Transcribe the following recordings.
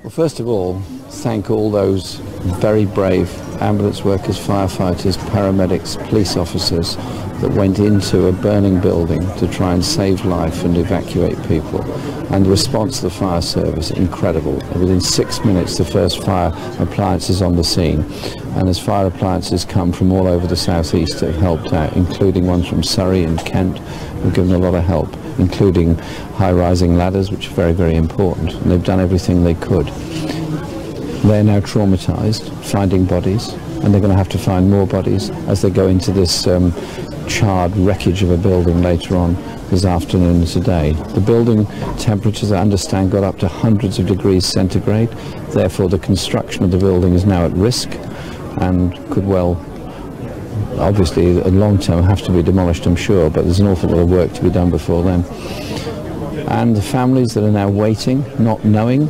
Well, first of all, thank all those very brave ambulance workers, firefighters, paramedics, police officers that went into a burning building to try and save life and evacuate people. And the response of the fire service, incredible. Within 6 minutes, the first fire appliances on the scene. And as fire appliances come from all over the southeast that have helped out, including ones from Surrey and Kent, who've given a lot of help, including high-rising ladders, which are very, very important. And they've done everything they could. They're now traumatised, finding bodies, and they're going to have to find more bodies as they go into this charred wreckage of a building later on this afternoon and today. The building temperatures, I understand, got up to hundreds of degrees centigrade. Therefore, the construction of the building is now at risk and could well, obviously, in long term, have to be demolished, I'm sure, but there's an awful lot of work to be done before then. And the families that are now waiting, not knowing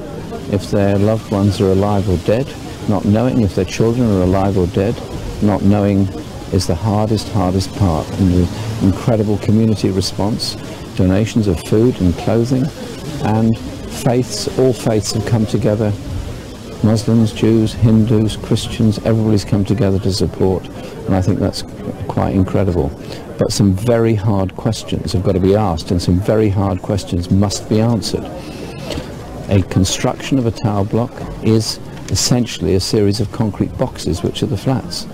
if their loved ones are alive or dead, not knowing if their children are alive or dead, not knowing is the hardest part. And the incredible community response, donations of food and clothing, and faiths, all faiths have come together. Muslims, Jews, Hindus, Christians, everybody's come together to support, and I think that's quite incredible. But some very hard questions have got to be asked, and some very hard questions must be answered. A construction of a tower block is essentially a series of concrete boxes, which are the flats.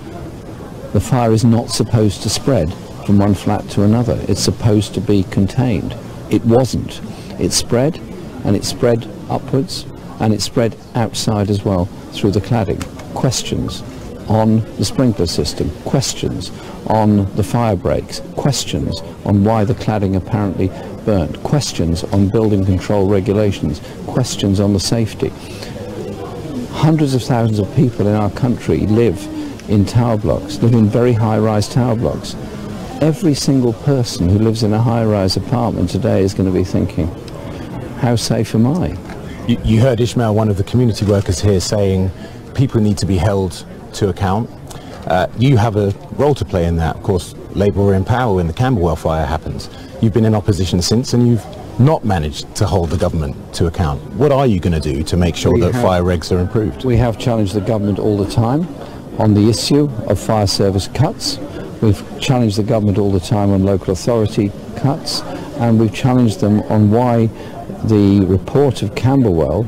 The fire is not supposed to spread from one flat to another. It's supposed to be contained. It wasn't. It spread, and it spread upwards, and it spread outside as well through the cladding. Questions on the sprinkler system, questions on the fire breaks, questions on why the cladding apparently burnt, questions on building control regulations, questions on the safety. Hundreds of thousands of people in our country live in tower blocks, live in very high-rise tower blocks. Every single person who lives in a high-rise apartment today is going to be thinking, how safe am I? You heard Ishmael, one of the community workers here, saying people need to be held to account. You have a role to play in that. Of course, Labour were in power when the Camberwell fire happened. You've been in opposition since, and you've not managed to hold the government to account. What are you going to do to make sure that fire regs are improved? We have challenged the government all the time on the issue of fire service cuts. We've challenged the government all the time on local authority cuts, and we've challenged them on why the report of Camberwell,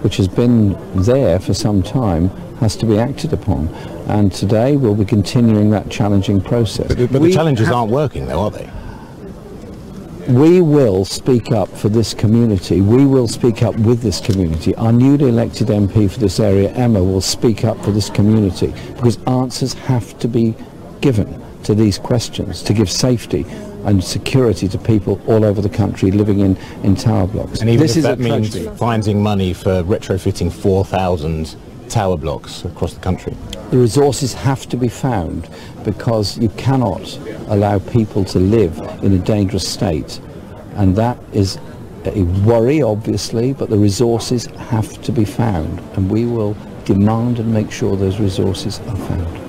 which has been there for some time, has to be acted upon. And today we'll be continuing that challenging process. But the challenges aren't working though, are they? We will speak up for this community. We will speak up with this community. Our newly elected MP for this area, Emma, will speak up for this community, because answers have to be given to these questions to give safety and security to people all over the country living in tower blocks. And even if that means finding money for retrofitting 4,000 tower blocks across the country. The resources have to be found, because you cannot allow people to live in a dangerous state, and that is a worry, obviously, but the resources have to be found, and we will demand and make sure those resources are found.